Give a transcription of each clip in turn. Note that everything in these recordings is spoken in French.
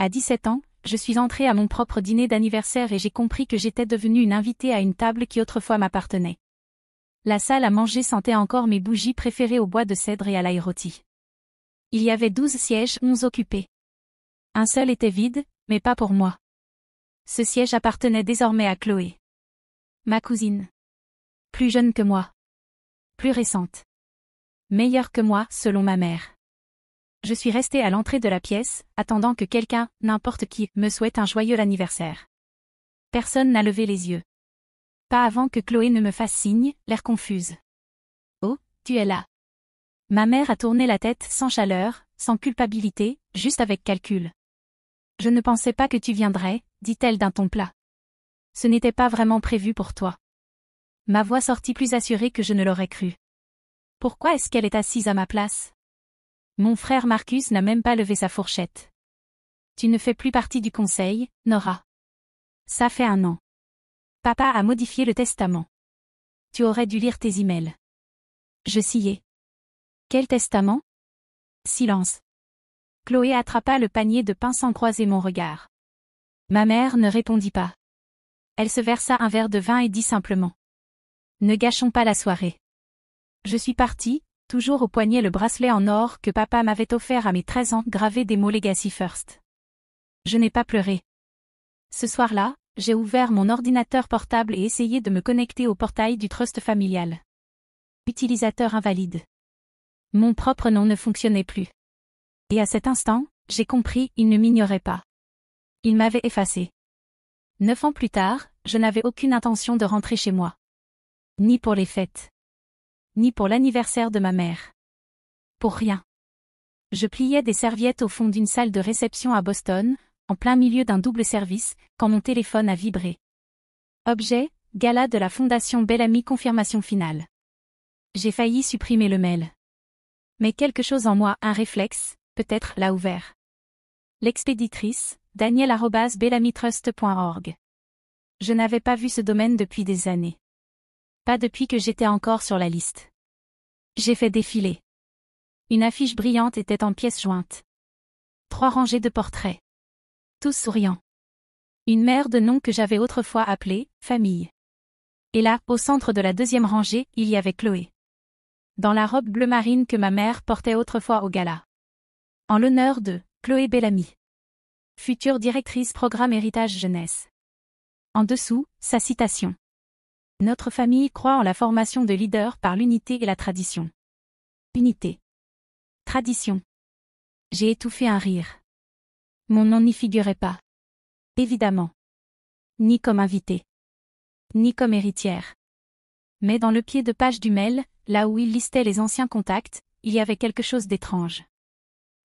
À 17 ans, je suis entrée à mon propre dîner d'anniversaire et j'ai compris que j'étais devenue une invitée à une table qui autrefois m'appartenait. La salle à manger sentait encore mes bougies préférées au bois de cèdre et à l'ail rôti. Il y avait 12 sièges, 11 occupés. Un seul était vide, mais pas pour moi. Ce siège appartenait désormais à Chloé. Ma cousine. Plus jeune que moi. Plus récente. Meilleure que moi, selon ma mère. Je suis restée à l'entrée de la pièce, attendant que quelqu'un, n'importe qui, me souhaite un joyeux anniversaire. Personne n'a levé les yeux. Pas avant que Chloé ne me fasse signe, l'air confuse. Oh, tu es là. Ma mère a tourné la tête sans chaleur, sans culpabilité, juste avec calcul. Je ne pensais pas que tu viendrais, dit-elle d'un ton plat. Ce n'était pas vraiment prévu pour toi. Ma voix sortit plus assurée que je ne l'aurais cru. Pourquoi est-ce qu'elle est assise à ma place? Mon frère Marcus n'a même pas levé sa fourchette. Tu ne fais plus partie du conseil, Nora. Ça fait 1 an. Papa a modifié le testament. Tu aurais dû lire tes emails. Je sillai. Quel testament? Silence. Chloé attrapa le panier de pain sans croiser mon regard. Ma mère ne répondit pas. Elle se versa un verre de vin et dit simplement. Ne gâchons pas la soirée. Je suis partie, toujours au poignet le bracelet en or que papa m'avait offert à mes 13 ans gravé des mots Legacy First. Je n'ai pas pleuré. Ce soir-là, j'ai ouvert mon ordinateur portable et essayé de me connecter au portail du trust familial. Utilisateur invalide. Mon propre nom ne fonctionnait plus. Et à cet instant, j'ai compris, il ne m'ignorait pas. Il m'avait effacé. 9 ans plus tard, je n'avais aucune intention de rentrer chez moi. Ni pour les fêtes. Ni pour l'anniversaire de ma mère. Pour rien. Je pliais des serviettes au fond d'une salle de réception à Boston, en plein milieu d'un double service, quand mon téléphone a vibré. Objet, gala de la Fondation Bellamy confirmation finale. J'ai failli supprimer le mail. Mais quelque chose en moi, un réflexe, peut-être, l'a ouvert. L'expéditrice, daniel@bellamytrust.org. Je n'avais pas vu ce domaine depuis des années. Pas depuis que j'étais encore sur la liste. J'ai fait défiler. Une affiche brillante était en pièces jointes. 3 rangées de portraits. Tous souriants. Une mère de nom que j'avais autrefois appelée « famille ». Et là, au centre de la 2e rangée, il y avait Chloé. Dans la robe bleu marine que ma mère portait autrefois au gala. En l'honneur de Chloé Bellamy. Future directrice programme héritage jeunesse. En dessous, sa citation. Notre famille croit en la formation de leaders par l'unité et la tradition. Unité. Tradition. J'ai étouffé un rire. Mon nom n'y figurait pas. Évidemment. Ni comme invitée. Ni comme héritière. Mais dans le pied de page du mail, là où il listait les anciens contacts, il y avait quelque chose d'étrange.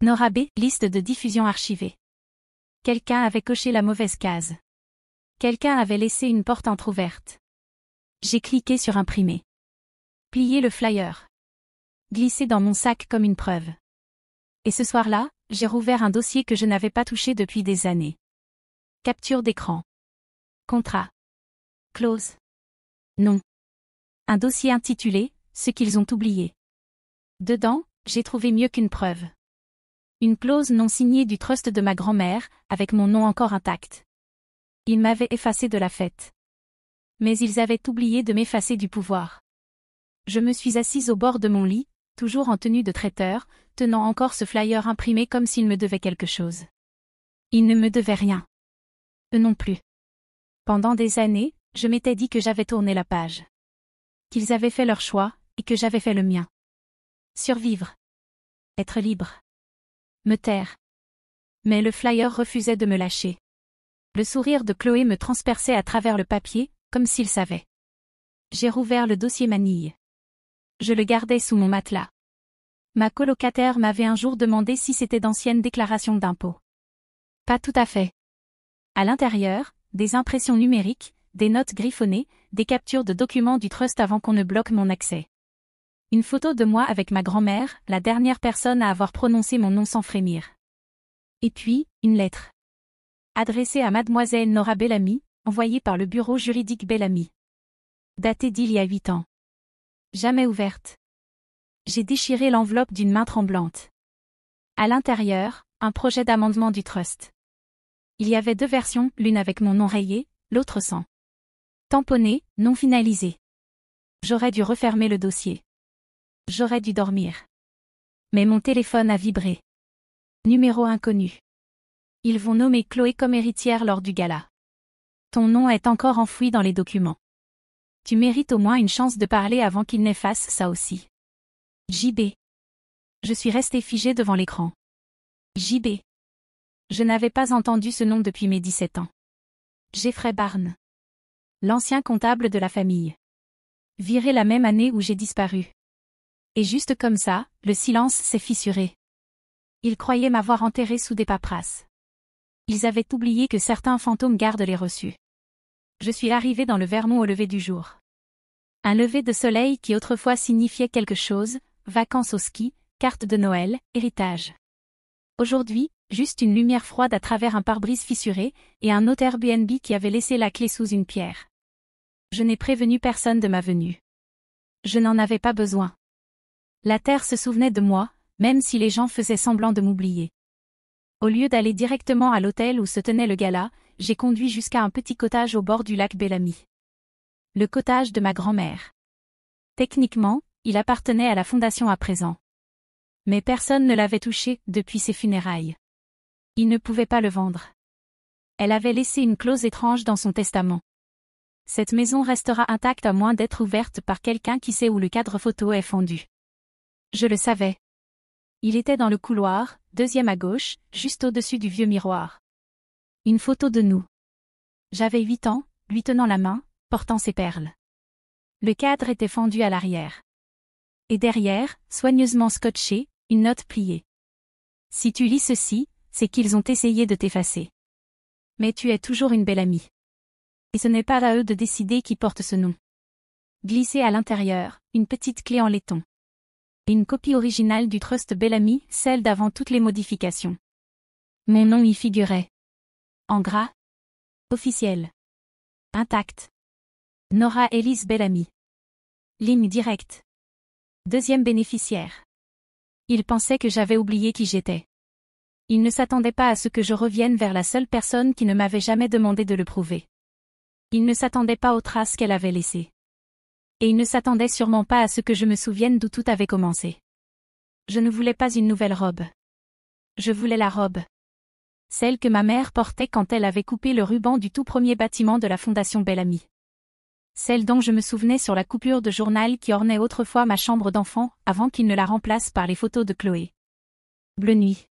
Nora B. Liste de diffusion archivée. Quelqu'un avait coché la mauvaise case. Quelqu'un avait laissé une porte entrouverte. J'ai cliqué sur imprimer. Plier le flyer. Glisser dans mon sac comme une preuve. Et ce soir-là, j'ai rouvert un dossier que je n'avais pas touché depuis des années. Capture d'écran. Contrat. Clause. Non. Un dossier intitulé « Ce qu'ils ont oublié ». Dedans, j'ai trouvé mieux qu'une preuve. Une clause non signée du trust de ma grand-mère, avec mon nom encore intact. Ils m'avaient effacé de la fête. Mais ils avaient oublié de m'effacer du pouvoir. Je me suis assise au bord de mon lit, toujours en tenue de traiteur, tenant encore ce flyer imprimé comme s'il me devait quelque chose. Ils ne me devaient rien. Eux non plus. Pendant des années, je m'étais dit que j'avais tourné la page. Qu'ils avaient fait leur choix, et que j'avais fait le mien. Survivre. Être libre. Me taire. Mais le flyer refusait de me lâcher. Le sourire de Chloé me transperçait à travers le papier, comme s'il savait. J'ai rouvert le dossier manille. Je le gardais sous mon matelas. Ma colocataire m'avait un jour demandé si c'était d'anciennes déclarations d'impôts. Pas tout à fait. À l'intérieur, des impressions numériques, des notes griffonnées, des captures de documents du trust avant qu'on ne bloque mon accès. Une photo de moi avec ma grand-mère, la dernière personne à avoir prononcé mon nom sans frémir. Et puis, une lettre. Adressée à mademoiselle Nora Bellamy, envoyée par le bureau juridique Bellamy. Datée d'il y a 8 ans. Jamais ouverte. J'ai déchiré l'enveloppe d'une main tremblante. À l'intérieur, un projet d'amendement du trust. Il y avait 2 versions, l'une avec mon nom rayé, l'autre sans. Tamponné, non finalisé. J'aurais dû refermer le dossier. J'aurais dû dormir. Mais mon téléphone a vibré. Numéro inconnu. Ils vont nommer Chloé comme héritière lors du gala. Ton nom est encore enfoui dans les documents. Tu mérites au moins une chance de parler avant qu'ils n'effacent ça aussi. JB. Je suis restée figée devant l'écran. JB. Je n'avais pas entendu ce nom depuis mes 17 ans. Jeffrey Barnes. L'ancien comptable de la famille. Viré la même année où j'ai disparu. Et juste comme ça, le silence s'est fissuré. Ils croyaient m'avoir enterré sous des paperasses. Ils avaient oublié que certains fantômes gardent les reçus. Je suis arrivée dans le Vermont au lever du jour. Un lever de soleil qui autrefois signifiait quelque chose, vacances au ski, carte de Noël, héritage. Aujourd'hui, juste une lumière froide à travers un pare-brise fissuré, et un autre Airbnb qui avait laissé la clé sous une pierre. Je n'ai prévenu personne de ma venue. Je n'en avais pas besoin. La terre se souvenait de moi, même si les gens faisaient semblant de m'oublier. Au lieu d'aller directement à l'hôtel où se tenait le gala, j'ai conduit jusqu'à un petit cottage au bord du lac Bellamy. Le cottage de ma grand-mère. Techniquement, il appartenait à la fondation à présent. Mais personne ne l'avait touché depuis ses funérailles. Il ne pouvait pas le vendre. Elle avait laissé une clause étrange dans son testament. Cette maison restera intacte à moins d'être ouverte par quelqu'un qui sait où le cadre photo est fondu. Je le savais. Il était dans le couloir, 2e à gauche, juste au-dessus du vieux miroir. Une photo de nous. J'avais 8 ans, lui tenant la main, portant ses perles. Le cadre était fendu à l'arrière. Et derrière, soigneusement scotché, une note pliée. Si tu lis ceci, c'est qu'ils ont essayé de t'effacer. Mais tu es toujours une belle amie. Et ce n'est pas à eux de décider qui porte ce nom. Glissé à l'intérieur, une petite clé en laiton. Et une copie originale du Trust Bellamy, celle d'avant toutes les modifications. Mon nom y figurait. En gras. Officiel. Intact. Nora Elise Bellamy. Ligne directe. 2e bénéficiaire. Il pensait que j'avais oublié qui j'étais. Il ne s'attendait pas à ce que je revienne vers la seule personne qui ne m'avait jamais demandé de le prouver. Il ne s'attendait pas aux traces qu'elle avait laissées. Et il ne s'attendait sûrement pas à ce que je me souvienne d'où tout avait commencé. Je ne voulais pas une nouvelle robe. Je voulais la robe. Celle que ma mère portait quand elle avait coupé le ruban du tout premier bâtiment de la Fondation Bellamy. Celle dont je me souvenais sur la coupure de journal qui ornait autrefois ma chambre d'enfant, avant qu'il ne la remplace par les photos de Chloé. Bleu nuit.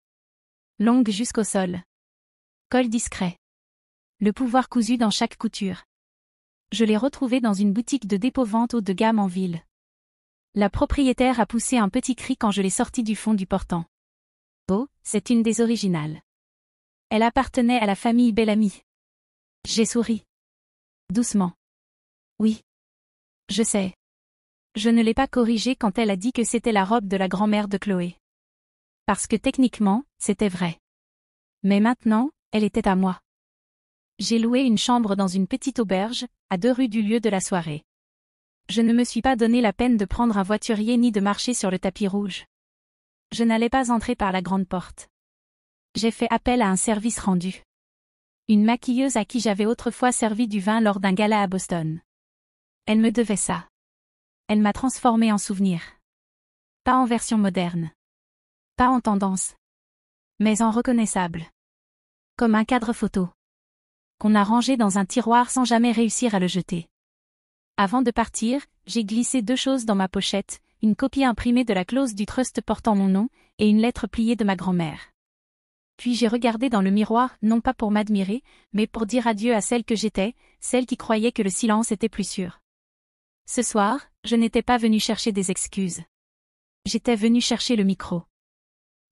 Longue jusqu'au sol. Col discret. Le pouvoir cousu dans chaque couture. Je l'ai retrouvée dans une boutique de dépôt-vente haut de gamme en ville. La propriétaire a poussé un petit cri quand je l'ai sortie du fond du portant. Oh, c'est une des originales. Elle appartenait à la famille Bellamy. J'ai souri. Doucement. Oui. Je sais. Je ne l'ai pas corrigée quand elle a dit que c'était la robe de la grand-mère de Chloé. Parce que techniquement, c'était vrai. Mais maintenant, elle était à moi. J'ai loué une chambre dans une petite auberge, à 2 rues du lieu de la soirée. Je ne me suis pas donné la peine de prendre un voiturier ni de marcher sur le tapis rouge. Je n'allais pas entrer par la grande porte. J'ai fait appel à un service rendu. Une maquilleuse à qui j'avais autrefois servi du vin lors d'un gala à Boston. Elle me devait ça. Elle m'a transformé en souvenir. Pas en version moderne. Pas en tendance. Mais en reconnaissable. Comme un cadre photo. Qu'on a rangé dans un tiroir sans jamais réussir à le jeter. Avant de partir, j'ai glissé 2 choses dans ma pochette, une copie imprimée de la clause du trust portant mon nom, et une lettre pliée de ma grand-mère. Puis j'ai regardé dans le miroir, non pas pour m'admirer, mais pour dire adieu à celle que j'étais, celle qui croyait que le silence était plus sûr. Ce soir, je n'étais pas venue chercher des excuses. J'étais venue chercher le micro.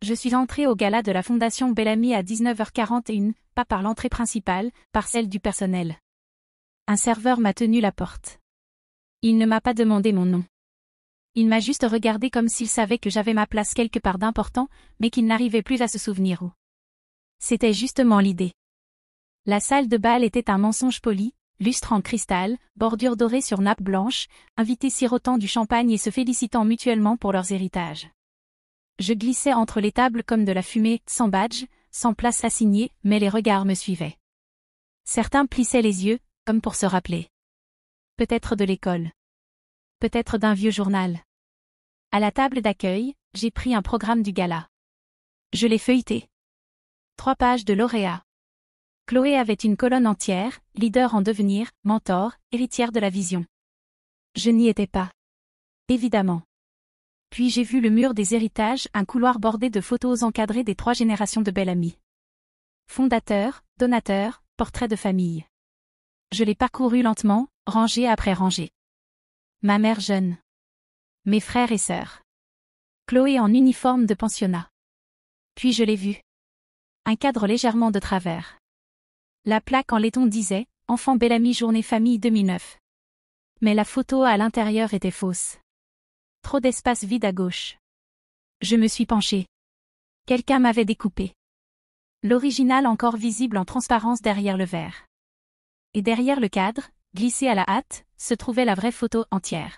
Je suis entrée au gala de la Fondation Bellamy à 19h41, pas par l'entrée principale, par celle du personnel. Un serveur m'a tenu la porte. Il ne m'a pas demandé mon nom. Il m'a juste regardé comme s'il savait que j'avais ma place quelque part d'important, mais qu'il n'arrivait plus à se souvenir où. C'était justement l'idée. La salle de bal était un mensonge poli, lustre en cristal, bordure dorée sur nappe blanche, invités sirotant du champagne et se félicitant mutuellement pour leurs héritages. Je glissais entre les tables comme de la fumée, sans badge, sans place assignée, mais les regards me suivaient. Certains plissaient les yeux, comme pour se rappeler. Peut-être de l'école. Peut-être d'un vieux journal. À la table d'accueil, j'ai pris un programme du gala. Je l'ai feuilleté. 3 pages de lauréats. Chloé avait une colonne entière, leader en devenir, mentor, héritière de la vision. Je n'y étais pas. Évidemment. Puis j'ai vu le mur des héritages, un couloir bordé de photos encadrées des 3 générations de Bellamy. Fondateur, donateur, portrait de famille. Je l'ai parcouru lentement, rangée après rangée. Ma mère jeune. Mes frères et sœurs. Chloé en uniforme de pensionnat. Puis je l'ai vue. Un cadre légèrement de travers. La plaque en laiton disait « Enfant Bellamy Journée Famille 2009 ». Mais la photo à l'intérieur était fausse. Trop d'espace vide à gauche. Je me suis penchée. Quelqu'un m'avait découpé. L'original encore visible en transparence derrière le verre. Et derrière le cadre, glissé à la hâte, se trouvait la vraie photo entière.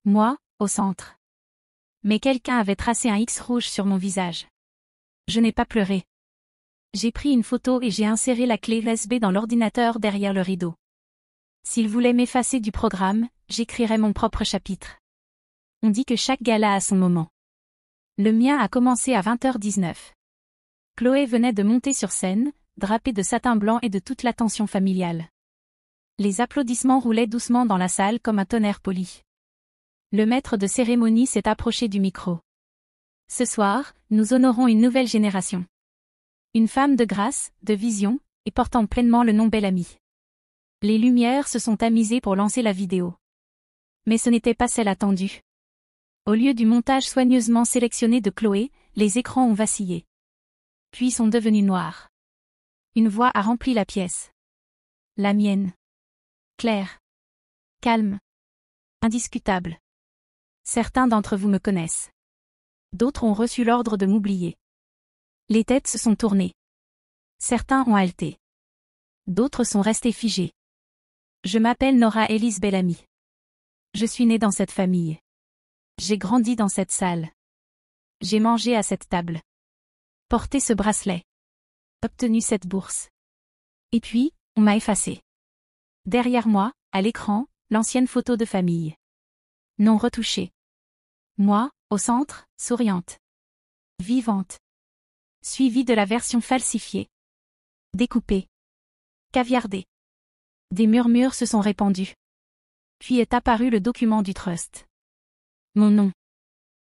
Moi, au centre. Mais quelqu'un avait tracé un X rouge sur mon visage. Je n'ai pas pleuré. J'ai pris une photo et j'ai inséré la clé USB dans l'ordinateur derrière le rideau. S'il voulait m'effacer du programme, j'écrirais mon propre chapitre. On dit que chaque gala a son moment. Le mien a commencé à 20h19. Chloé venait de monter sur scène, drapée de satin blanc et de toute l'attention familiale. Les applaudissements roulaient doucement dans la salle comme un tonnerre poli. Le maître de cérémonie s'est approché du micro. Ce soir, nous honorons une nouvelle génération. Une femme de grâce, de vision, et portant pleinement le nom Bellamy. Les lumières se sont tamisées pour lancer la vidéo. Mais ce n'était pas celle attendue. Au lieu du montage soigneusement sélectionné de Chloé, les écrans ont vacillé. Puis sont devenus noirs. Une voix a rempli la pièce. La mienne. Claire. Calme. Indiscutable. Certains d'entre vous me connaissent. D'autres ont reçu l'ordre de m'oublier. Les têtes se sont tournées. Certains ont halté. D'autres sont restés figés. Je m'appelle Nora Elise Bellamy. Je suis née dans cette famille. J'ai grandi dans cette salle. J'ai mangé à cette table. Porté ce bracelet. Obtenu cette bourse. Et puis, on m'a effacé. Derrière moi, à l'écran, l'ancienne photo de famille. Non retouchée. Moi, au centre, souriante. Vivante. Suivie de la version falsifiée. Découpée. Caviardée. Des murmures se sont répandus. Puis est apparu le document du trust. Mon nom.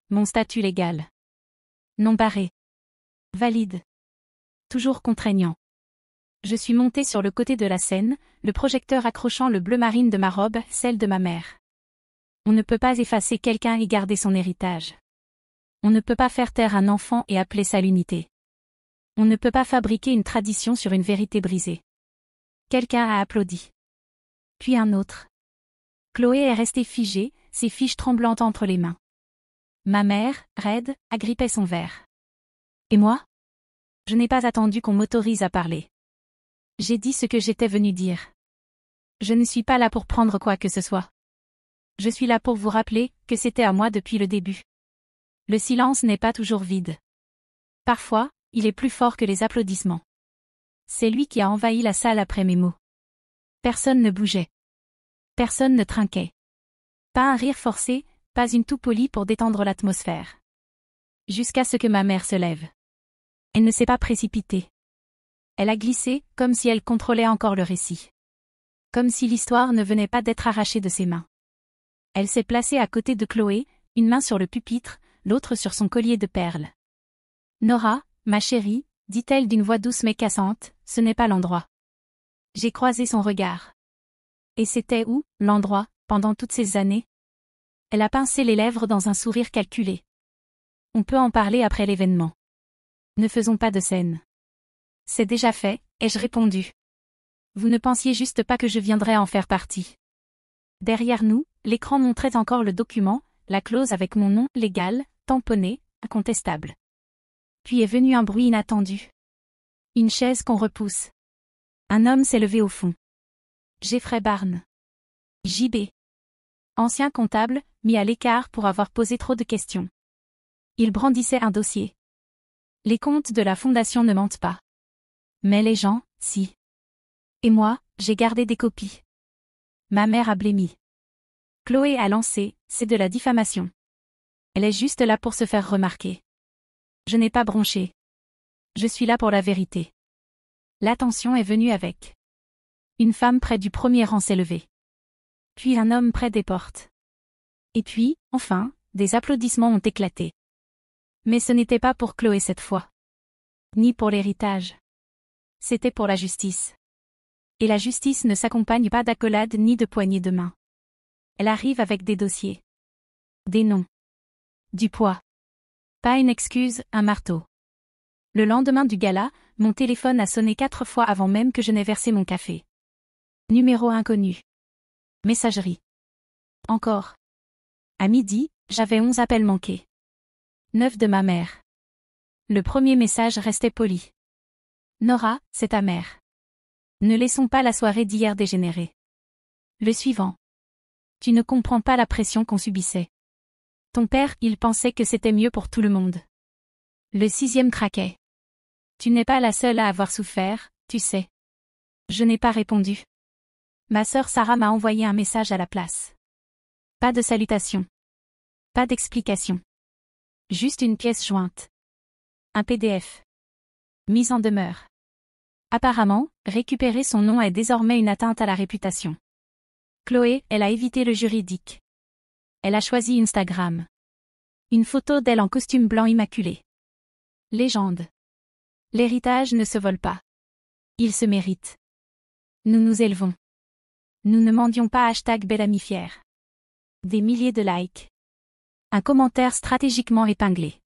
Mon statut légal. Non barré. Valide. Toujours contraignant. Je suis montée sur le côté de la scène, le projecteur accrochant le bleu marine de ma robe, celle de ma mère. On ne peut pas effacer quelqu'un et garder son héritage. On ne peut pas faire taire un enfant et appeler ça l'unité. On ne peut pas fabriquer une tradition sur une vérité brisée. Quelqu'un a applaudi. Puis un autre. Chloé est restée figée, ses fiches tremblantes entre les mains. Ma mère, raide, agrippait son verre. Et moi? Je n'ai pas attendu qu'on m'autorise à parler. J'ai dit ce que j'étais venue dire. Je ne suis pas là pour prendre quoi que ce soit. Je suis là pour vous rappeler que c'était à moi depuis le début. Le silence n'est pas toujours vide. Parfois, il est plus fort que les applaudissements. C'est lui qui a envahi la salle après mes mots. Personne ne bougeait. Personne ne trinquait. Pas un rire forcé, pas une toux polie pour détendre l'atmosphère. Jusqu'à ce que ma mère se lève. Elle ne s'est pas précipitée. Elle a glissé, comme si elle contrôlait encore le récit. Comme si l'histoire ne venait pas d'être arrachée de ses mains. Elle s'est placée à côté de Chloé, une main sur le pupitre, l'autre sur son collier de perles. Nora, ma chérie, dit-elle d'une voix douce mais cassante, ce n'est pas l'endroit. J'ai croisé son regard. Et c'était où, l'endroit, pendant toutes ces années? Elle a pincé les lèvres dans un sourire calculé. On peut en parler après l'événement. Ne faisons pas de scène. C'est déjà fait, ai-je répondu. Vous ne pensiez juste pas que je viendrais en faire partie. Derrière nous, l'écran montrait encore le document, la clause avec mon nom légal, tamponné, incontestable. Puis est venu un bruit inattendu. Une chaise qu'on repousse. Un homme s'est levé au fond. Jeffrey Barnes. JB. Ancien comptable, mis à l'écart pour avoir posé trop de questions. Il brandissait un dossier. Les comptes de la fondation ne mentent pas. Mais les gens, si. Et moi, j'ai gardé des copies. Ma mère a blêmi. Chloé a lancé, c'est de la diffamation. Elle est juste là pour se faire remarquer. Je n'ai pas bronché. Je suis là pour la vérité. L'attention est venue avec. Une femme près du premier rang s'est levée. Puis un homme près des portes. Et puis, enfin, des applaudissements ont éclaté. Mais ce n'était pas pour Chloé cette fois. Ni pour l'héritage. C'était pour la justice. Et la justice ne s'accompagne pas d'accolades ni de poignées de main. Elle arrive avec des dossiers. Des noms. Du poids. Pas une excuse, un marteau. Le lendemain du gala, mon téléphone a sonné 4 fois avant même que je n'ai versé mon café. Numéro inconnu. Messagerie. Encore. À midi, j'avais 11 appels manqués. 9 de ma mère. Le premier message restait poli. Nora, c'est ta mère. Ne laissons pas la soirée d'hier dégénérer. Le suivant. Tu ne comprends pas la pression qu'on subissait. Ton père, il pensait que c'était mieux pour tout le monde. Le 6e craquait. Tu n'es pas la seule à avoir souffert, tu sais. Je n'ai pas répondu. Ma sœur Sarah m'a envoyé un message à la place. Pas de salutation. Pas d'explication. Juste une pièce jointe. Un PDF. Mise en demeure. Apparemment, récupérer son nom est désormais une atteinte à la réputation. Chloé, elle a évité le juridique. Elle a choisi Instagram. Une photo d'elle en costume blanc immaculé. Légende. L'héritage ne se vole pas. Il se mérite. Nous nous élevons. Nous ne mendions pas #Bellamy fière. Des milliers de likes. Un commentaire stratégiquement épinglé.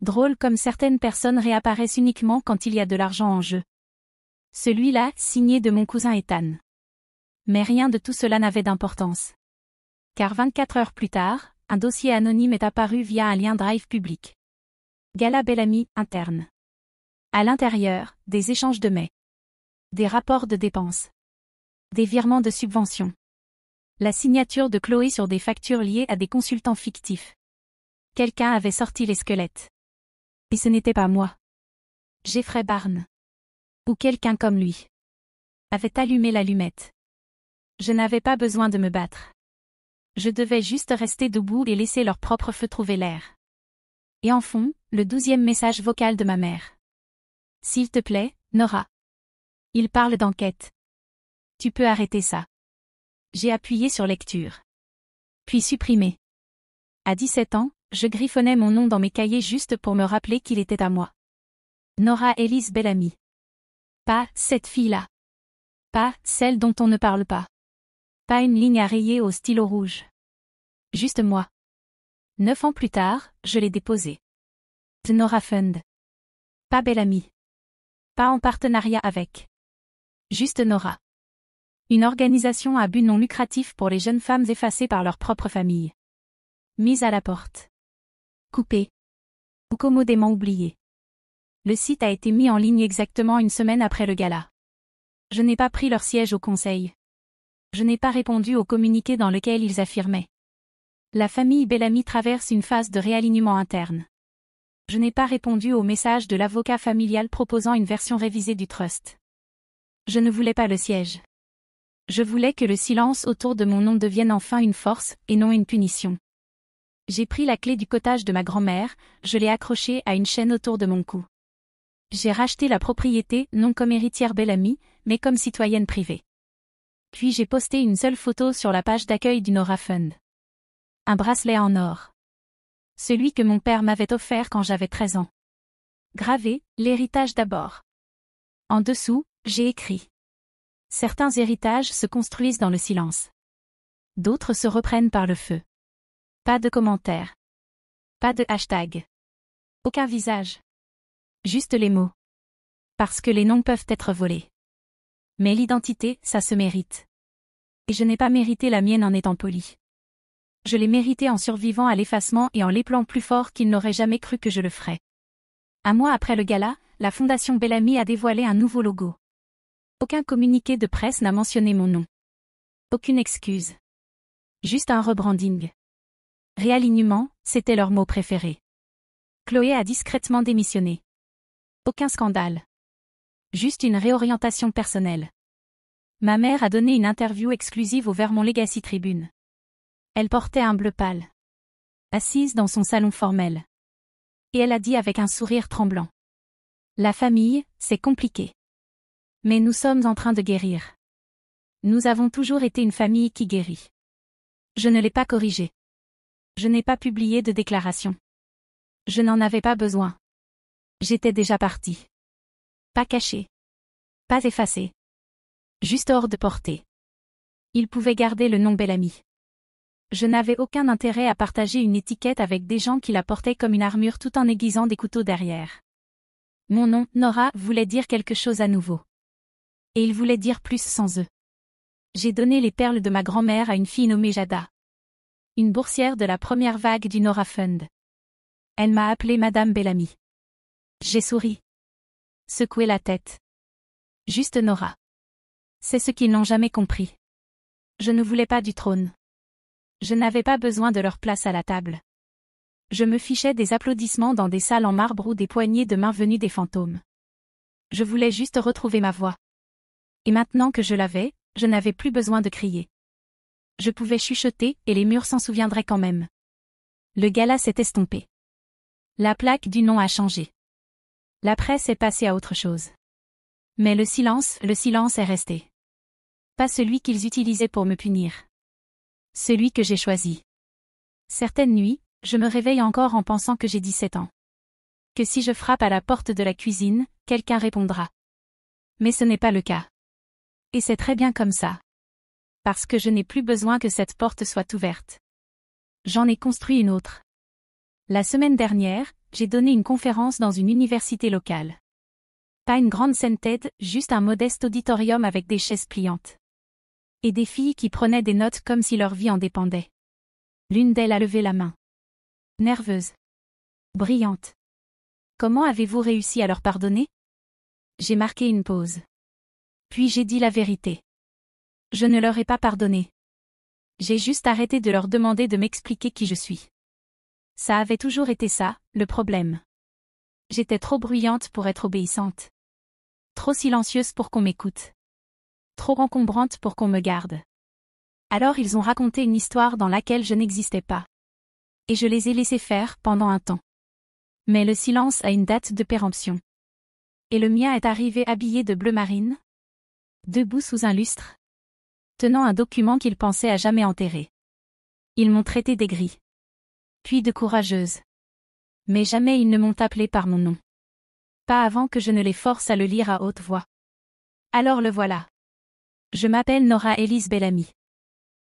Drôle comme certaines personnes réapparaissent uniquement quand il y a de l'argent en jeu. Celui-là, signé de mon cousin Ethan. Mais rien de tout cela n'avait d'importance. Car 24 heures plus tard, un dossier anonyme est apparu via un lien Drive public. Gala Bellamy, interne. À l'intérieur, des échanges de mets. Des rapports de dépenses. Des virements de subventions. La signature de Chloé sur des factures liées à des consultants fictifs. Quelqu'un avait sorti les squelettes. Et ce n'était pas moi. Jeffrey Barnes. Ou quelqu'un comme lui. Avait allumé l'allumette. Je n'avais pas besoin de me battre. Je devais juste rester debout et laisser leur propre feu trouver l'air. Et en fond, le 12e message vocal de ma mère. S'il te plaît, Nora. Il parle d'enquête. Tu peux arrêter ça. J'ai appuyé sur lecture. Puis supprimer. À 17 ans, je griffonnais mon nom dans mes cahiers juste pour me rappeler qu'il était à moi. Nora Elise Bellamy. Pas cette fille-là. Pas celle dont on ne parle pas. Pas une ligne à rayer au stylo rouge. Juste moi. 9 ans plus tard, je l'ai déposé. The Nora Fund. Pas Bellamy. Pas en partenariat avec. Juste Nora. Une organisation à but non lucratif pour les jeunes femmes effacées par leur propre famille. Mise à la porte. Coupée. Ou commodément oubliée. Le site a été mis en ligne exactement une semaine après le gala. Je n'ai pas pris leur siège au conseil. Je n'ai pas répondu au communiqué dans lequel ils affirmaient. La famille Bellamy traverse une phase de réalignement interne. Je n'ai pas répondu au message de l'avocat familial proposant une version révisée du trust. Je ne voulais pas le siège. Je voulais que le silence autour de mon nom devienne enfin une force, et non une punition. J'ai pris la clé du cottage de ma grand-mère, je l'ai accrochée à une chaîne autour de mon cou. J'ai racheté la propriété non comme héritière Bellamy, mais comme citoyenne privée. Puis j'ai posté une seule photo sur la page d'accueil du Nora Fund. Un bracelet en or. Celui que mon père m'avait offert quand j'avais 13 ans. Gravé, l'héritage d'abord. En dessous, j'ai écrit. Certains héritages se construisent dans le silence. D'autres se reprennent par le feu. Pas de commentaires. Pas de hashtag. Aucun visage. Juste les mots. Parce que les noms peuvent être volés. Mais l'identité, ça se mérite. Et je n'ai pas mérité la mienne en étant poli. Je l'ai méritée en survivant à l'effacement et en l'épelant plus fort qu'il n'aurait jamais cru que je le ferais. Un mois après le gala, la Fondation Bellamy a dévoilé un nouveau logo. Aucun communiqué de presse n'a mentionné mon nom. Aucune excuse. Juste un rebranding. Réalignement, c'était leur mot préféré. Chloé a discrètement démissionné. Aucun scandale. Juste une réorientation personnelle. Ma mère a donné une interview exclusive au Vermont Legacy Tribune. Elle portait un bleu pâle. Assise dans son salon formel. Et elle a dit avec un sourire tremblant. La famille, c'est compliqué. Mais nous sommes en train de guérir. Nous avons toujours été une famille qui guérit. Je ne l'ai pas corrigé. Je n'ai pas publié de déclaration. Je n'en avais pas besoin. J'étais déjà partie. Pas caché. Pas effacé. Juste hors de portée. Il pouvait garder le nom Bellamy. Je n'avais aucun intérêt à partager une étiquette avec des gens qui la portaient comme une armure tout en aiguisant des couteaux derrière. Mon nom, Nora, voulait dire quelque chose à nouveau. Et il voulait dire plus sans eux. J'ai donné les perles de ma grand-mère à une fille nommée Jada. Une boursière de la première vague du Nora Fund. Elle m'a appelée Madame Bellamy. J'ai souri. Secoué la tête. Juste Nora. C'est ce qu'ils n'ont jamais compris. Je ne voulais pas du trône. Je n'avais pas besoin de leur place à la table. Je me fichais des applaudissements dans des salles en marbre ou des poignées de main venues des fantômes. Je voulais juste retrouver ma voix. Et maintenant que je l'avais, je n'avais plus besoin de crier. Je pouvais chuchoter et les murs s'en souviendraient quand même. Le gala s'est estompé. La plaque du nom a changé. La presse est passée à autre chose. Mais le silence est resté. Pas celui qu'ils utilisaient pour me punir. Celui que j'ai choisi. Certaines nuits, je me réveille encore en pensant que j'ai 17 ans. Que si je frappe à la porte de la cuisine, quelqu'un répondra. Mais ce n'est pas le cas. Et c'est très bien comme ça. Parce que je n'ai plus besoin que cette porte soit ouverte. J'en ai construit une autre. La semaine dernière, j'ai donné une conférence dans une université locale. Pas une grande scène TED, juste un modeste auditorium avec des chaises pliantes. Et des filles qui prenaient des notes comme si leur vie en dépendait. L'une d'elles a levé la main. Nerveuse. Brillante. Comment avez-vous réussi à leur pardonner? J'ai marqué une pause. Puis j'ai dit la vérité. Je ne leur ai pas pardonné. J'ai juste arrêté de leur demander de m'expliquer qui je suis. Ça avait toujours été ça, le problème. J'étais trop bruyante pour être obéissante. Trop silencieuse pour qu'on m'écoute. Trop encombrante pour qu'on me garde. Alors ils ont raconté une histoire dans laquelle je n'existais pas. Et je les ai laissés faire pendant un temps. Mais le silence a une date de péremption. Et le mien est arrivé habillé de bleu marine, debout sous un lustre, tenant un document qu'ils pensaient à jamais enterrer. Ils m'ont traité d'aigrie. Puis de courageuse. Mais jamais ils ne m'ont appelée par mon nom. Pas avant que je ne les force à le lire à haute voix. Alors le voilà. Je m'appelle Nora Elise Bellamy.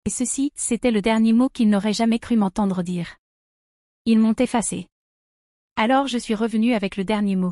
Et ceci, c'était le dernier mot qu'ils n'auraient jamais cru m'entendre dire. Ils m'ont effacé. Alors je suis revenue avec le dernier mot.